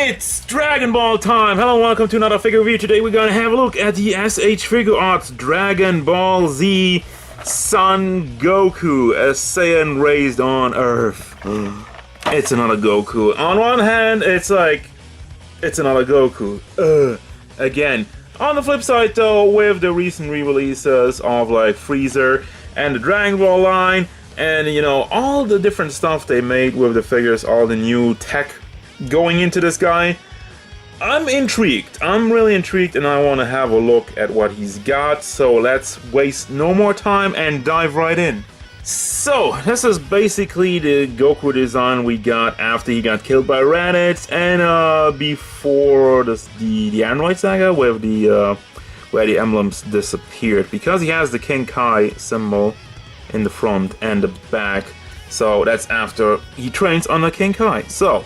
It's Dragon Ball time! Hello and welcome to another figure review. Today we're gonna have a look at the SH Figuarts Dragon Ball Z Son Goku, a Saiyan raised on Earth. It's another Goku. On one hand, it's like, it's another Goku. Again. On the flip side though, with the recent re-releases of like Freezer and the Dragon Ball line, and you know, all the different stuff they made with the figures, all the new tech going into this guy, I'm intrigued. I'm really intrigued and I want to have a look at what he's got. So let's waste no more time and dive right in. So this is basically the Goku design we got after he got killed by Raditz and before the Android saga with the where the emblems disappeared, because he has the King Kai symbol in the front and the back. So that's after he trains under King Kai. So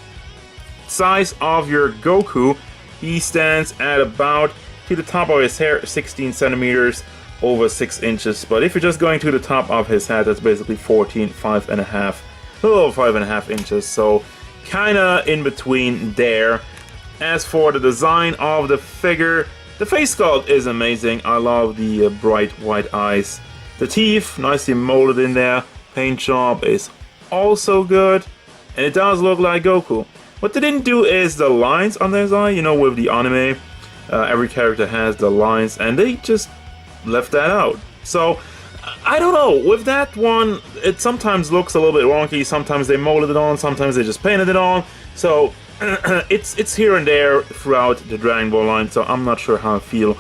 size of your Goku, he stands at about, to the top of his hair, 16 centimeters, over 6 inches. But if you're just going to the top of his head, that's basically 14, 5.5, a little over 5.5 inches. So kinda in between there. As for the design of the figure, the face sculpt is amazing. I love the bright white eyes. The teeth, nicely molded in there. Paint job is also good. And it does look like Goku. What they didn't do is the lines on his eye, you know, with the anime. Every character has the lines, and they just left that out. So, I don't know, with that one, it sometimes looks a little bit wonky, sometimes they molded it on, sometimes they just painted it on. So, it's here and there throughout the Dragon Ball line, so I'm not sure how I feel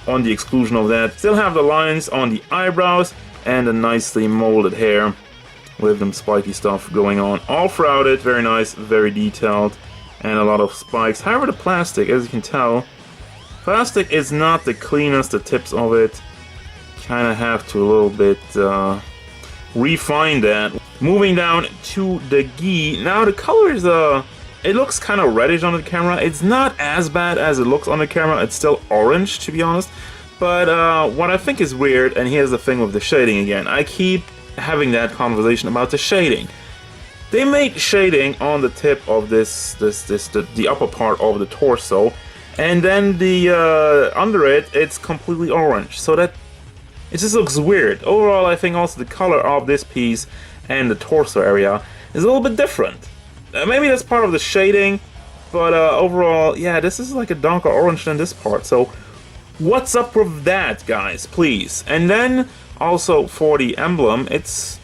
on the exclusion of that. Still have the lines on the eyebrows, and the nicely molded hair with them spiky stuff going on all throughout it. Very nice, very detailed, and a lot of spikes. However, the plastic, as you can tell, plastic is not the cleanest. The tips of it kind of have to a little bit refine that. Moving down to the gi. Now the color is it looks kind of reddish on the camera. It's not as bad as it looks on the camera. It's still orange, to be honest. But what I think is weird, and here's the thing with the shading again. I keep having that conversation about the shading. They made shading on the tip of the upper part of the torso, and then the under it, it's completely orange. So that it just looks weird. Overall, I think also the color of this piece and the torso area is a little bit different. Maybe that's part of the shading, but overall, yeah, this is like a darker orange than this part. So what's up with that, guys? Please. And then also for the emblem, it's,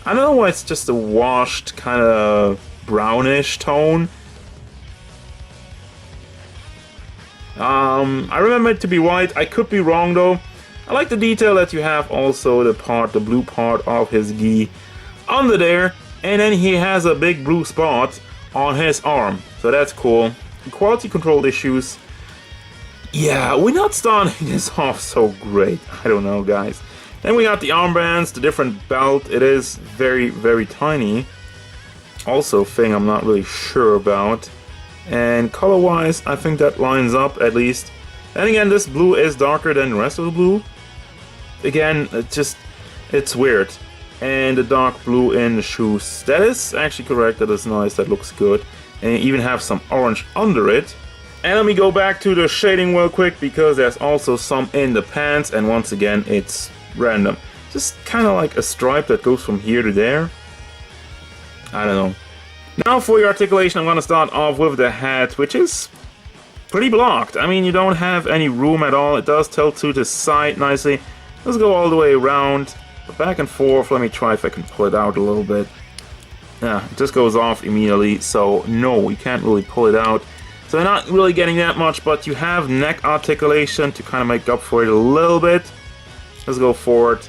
I don't know why it's just a washed kind of brownish tone. I remember it to be white. I could be wrong though. I like the detail that you have also the blue part of his gi under there, and then he has a big blue spot on his arm. So that's cool. Quality control issues. Yeah, we're not starting this off so great. I don't know, guys. Then we got the armbands, the different belt. It is very, very tiny. Also a thing I'm not really sure about. And color-wise, I think that lines up at least. And again, this blue is darker than the rest of the blue. Again, it's weird. And the dark blue in the shoes. That is actually correct. That is nice. That looks good. And you even have some orange under it. And let me go back to the shading real quick, because there's also some in the pants. And once again, it's random. Just kind of like a stripe that goes from here to there. I don't know. Now for your articulation, I'm going to start off with the hat, which is pretty blocked. I mean, you don't have any room at all. It does tilt to the side nicely. Let's go all the way around, back and forth. Let me try if I can pull it out a little bit. Yeah, it just goes off immediately, so no, you can't really pull it out. So you're not really getting that much, but you have neck articulation to kind of make up for it a little bit. Let's go forward,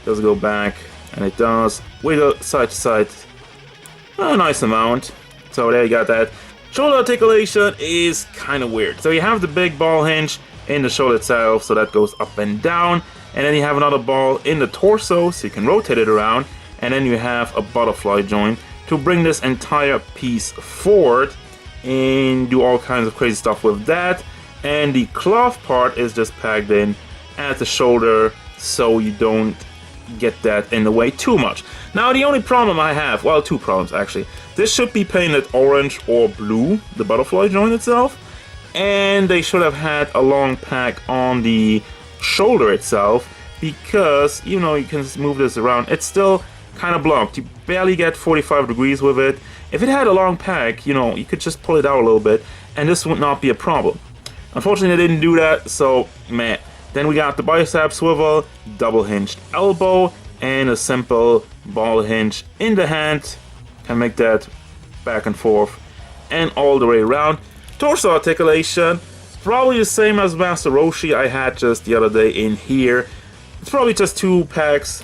let's go back, and it does wiggle side to side a nice amount. So there you got that. Shoulder articulation is kind of weird. So you have the big ball hinge in the shoulder itself, so that goes up and down, and then you have another ball in the torso, so you can rotate it around, and then you have a butterfly joint to bring this entire piece forward and do all kinds of crazy stuff with that. And the cloth part is just packed in at the shoulder, so you don't get that in the way too much. Now the only problem I have, well, two problems actually. This should be painted orange or blue, the butterfly joint itself, and they should have had a long pack on the shoulder itself, because you know you can move this around, it's still kind of blocked. You barely get 45 degrees with it. If it had a long pack, you know, you could just pull it out a little bit and this would not be a problem. Unfortunately, they didn't do that, so meh. Then we got the bicep swivel, double hinged elbow, and a simple ball hinge in the hand. Can make that back and forth and all the way around. Torso articulation, probably the same as Master Roshi I had just the other day in here. It's probably just two packs,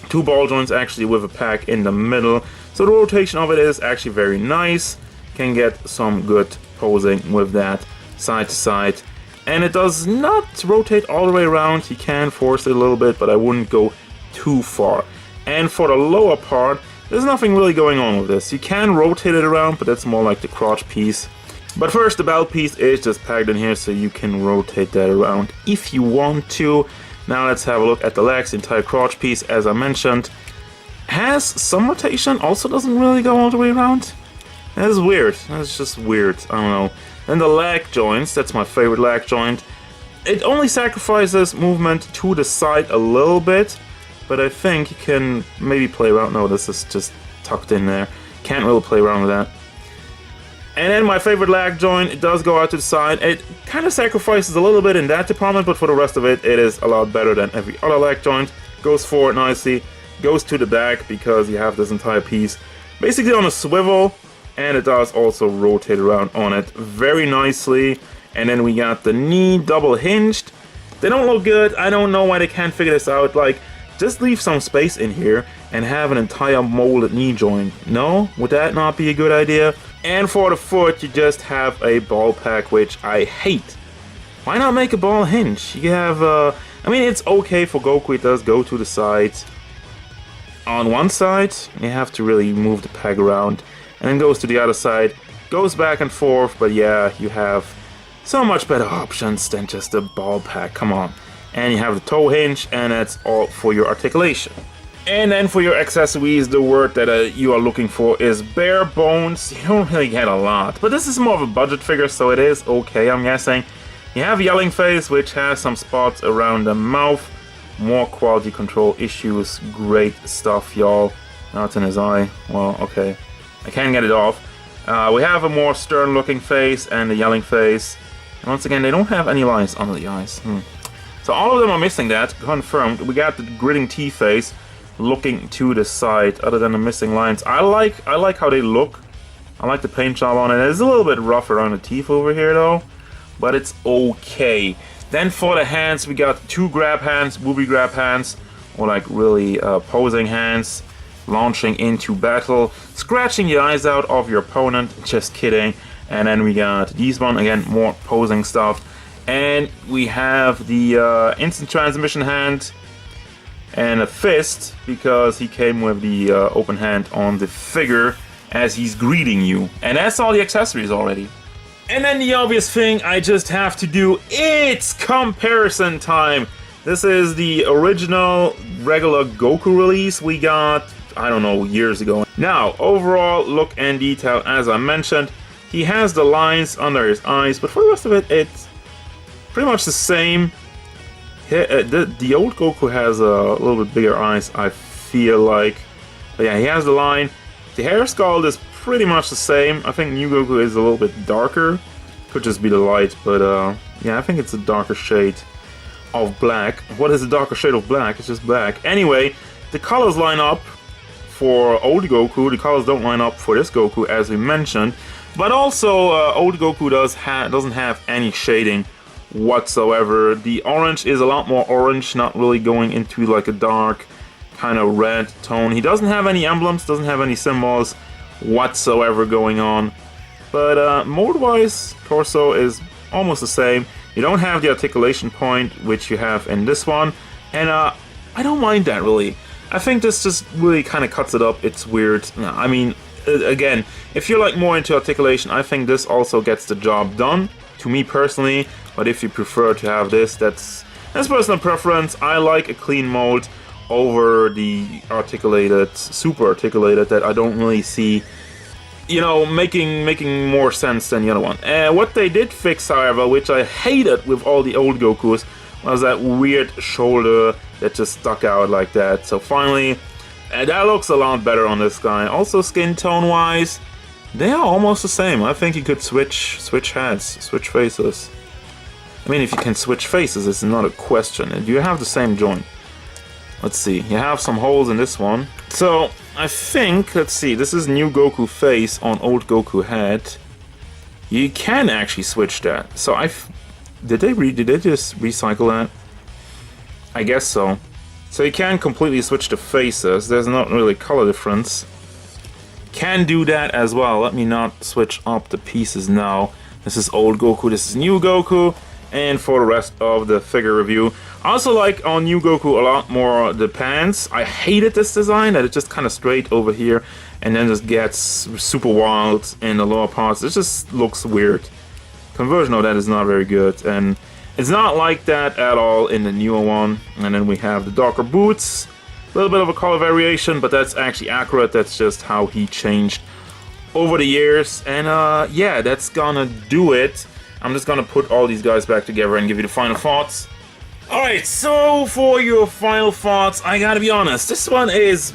two ball joints actually with a pack in the middle. So the rotation of it is actually very nice. Can get some good posing with that side to side. And it does not rotate all the way around. You can force it a little bit, but I wouldn't go too far. And for the lower part, there's nothing really going on with this. You can rotate it around, but that's more like the crotch piece. But first, the belt piece is just packed in here, so you can rotate that around if you want to. Now let's have a look at the legs. The entire crotch piece, as I mentioned, has some rotation, also doesn't really go all the way around. That's weird. That's just weird. I don't know. Then the leg joints, that's my favorite leg joint. It only sacrifices movement to the side a little bit, but I think you can maybe play around. No, this is just tucked in there. Can't really play around with that. And then my favorite leg joint, it does go out to the side. It kind of sacrifices a little bit in that department, but for the rest of it, it is a lot better than every other leg joint. Goes forward nicely, goes to the back because you have this entire piece basically on a swivel, and it does also rotate around on it very nicely. And then we got the knee double hinged. They don't look good. I don't know why they can't figure this out. Like, just leave some space in here and have an entire molded knee joint. No? Would that not be a good idea? And for the foot, you just have a ball pack, which I hate. Why not make a ball hinge? You have, I mean, it's okay for Goku. It does go to the side. On one side, you have to really move the pack around. And then goes to the other side. Goes back and forth, but yeah, you have so much better options than just a ball pack. Come on. And you have the toe hinge, and that's all for your articulation. And then for your accessories, the word that you are looking for is bare bones. You don't really get a lot, but this is more of a budget figure, so it is okay, I'm guessing. You have Yelling Face, which has some spots around the mouth. More quality control issues. Great stuff, y'all. Now it's in his eye. Well, okay. I can't get it off. We have a more stern looking face and the Yelling Face. And once again, they don't have any lines under the eyes. So all of them are missing that, confirmed. We got the gritting T-face looking to the side, other than the missing lines. I like how they look. I like the paint job on it. It's a little bit rough around the teeth over here though, but it's okay. Then for the hands, we got two grab hands, booby grab hands, or like really posing hands, launching into battle, scratching the eyes out of your opponent. Just kidding. And then we got these one, again, more posing stuff. And we have the instant transmission hand and a fist, because he came with the open hand on the figure as he's greeting you. And that's all the accessories already. And then the obvious thing I just have to do, it's comparison time. This is the original regular Goku release we got, I don't know, years ago. Now, overall look and detail, as I mentioned, he has the lines under his eyes, but for the rest of it, it's pretty much the same. The old Goku has a little bit bigger eyes, I feel like. But yeah, he has the line. The hair sculpt is pretty much the same. I think New Goku is a little bit darker. Could just be the light, but yeah, I think it's a darker shade of black. What is a darker shade of black? It's just black. Anyway, the colors line up for old Goku. The colors don't line up for this Goku, as we mentioned. But also, old Goku doesn't have any shading whatsoever. The orange is a lot more orange, not really going into like a dark kind of red tone. He doesn't have any emblems, doesn't have any symbols whatsoever going on. But mode-wise, torso is almost the same. You don't have the articulation point, which you have in this one. And I don't mind that, really. I think this just really kind of cuts it up. It's weird. I mean, again, if you're like more into articulation, I think this also gets the job done, to me personally. But if you prefer to have this, that's personal preference. I like a clean mold over the articulated, super articulated, that I don't really see, you know, making more sense than the other one. And what they did fix, however, which I hated with all the old Gokus, was that weird shoulder that just stuck out like that. So finally, that looks a lot better on this guy. Also, skin tone wise, they are almost the same. I think you could switch heads, switch faces. I mean, if you can switch faces, it's not a question. Do you have the same joint? Let's see. You have some holes in this one. So I think, let's see, this is new Goku face on old Goku head. You can actually switch that. So did they just recycle that? I guess so. So you can completely switch the faces. There's not really color difference. Can do that as well. Let me not switch up the pieces now. This is old Goku, this is new Goku. And for the rest of the figure review, I also like on new Goku a lot more the pants. I hated this design, that it just kind of straight over here and then just gets super wild in the lower parts. It just looks weird. Conversion of that is not very good, and it's not like that at all in the newer one. And then we have the darker boots, a little bit of a color variation, but that's actually accurate. That's just how he changed over the years. And yeah, that's gonna do it. I'm just gonna put all these guys back together and give you the final thoughts. Alright, so for your final thoughts, I gotta be honest, this one is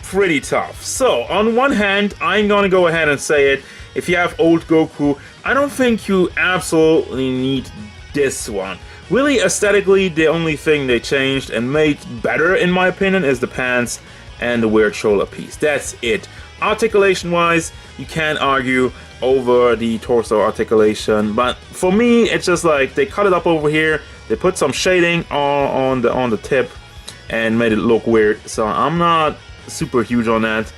pretty tough. So, on one hand, I'm gonna go ahead and say it. If you have old Goku, I don't think you absolutely need this one. Really, aesthetically, the only thing they changed and made better, in my opinion, is the pants and the weird shoulder piece. That's it. Articulation-wise, you can't argue over the torso articulation, but for me, it's just like they cut it up over here, they put some shading on the tip and made it look weird. So I'm not super huge on that.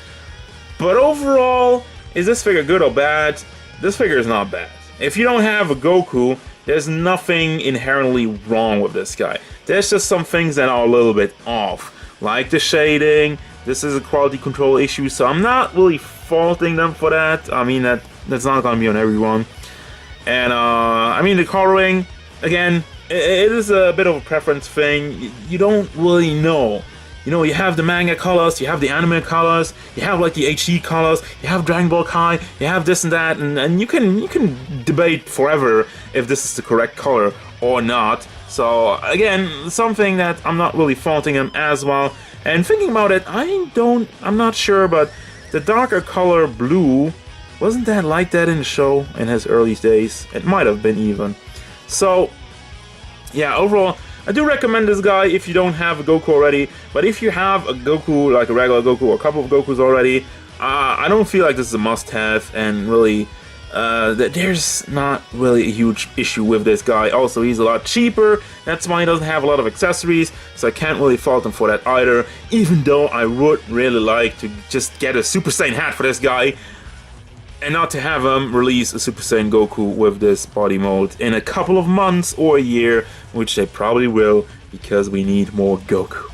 But overall, is this figure good or bad? This figure is not bad. If you don't have a Goku, there's nothing inherently wrong with this guy. There's just some things that are a little bit off, like the shading. This is a quality control issue, so I'm not really faulting them for that. I mean, that's not gonna be on everyone. And I mean, the coloring, again, it is a bit of a preference thing. You don't really know. You know, you have the manga colors, you have the anime colors, you have like the HD colors, you have Dragon Ball Kai, you have this and that, and you can debate forever if this is the correct color or not. So again, something that I'm not really faulting him as well. And thinking about it, I'm not sure, but the darker color blue, wasn't that like that in the show in his early days? It might have been even. So yeah, overall, I do recommend this guy if you don't have a Goku already. But if you have a Goku, like a regular Goku or a couple of Gokus already, I don't feel like this is a must-have, and really, there's not really a huge issue with this guy. Also, he's a lot cheaper, that's why he doesn't have a lot of accessories, so I can't really fault him for that either, even though I would really like to just get a Super Saiyan hat for this guy, and not to have him release a Super Saiyan Goku with this body mold in a couple of months or a year, which they probably will, because we need more Goku.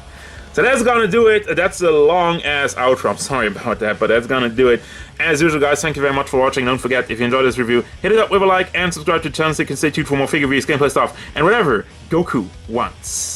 So that's gonna do it. That's a long ass outro, I'm sorry about that, but that's gonna do it. As usual, guys, thank you very much for watching. Don't forget, if you enjoyed this review, hit it up with a like and subscribe to the channel so you can stay tuned for more figure reviews, gameplay stuff, and whatever Goku wants.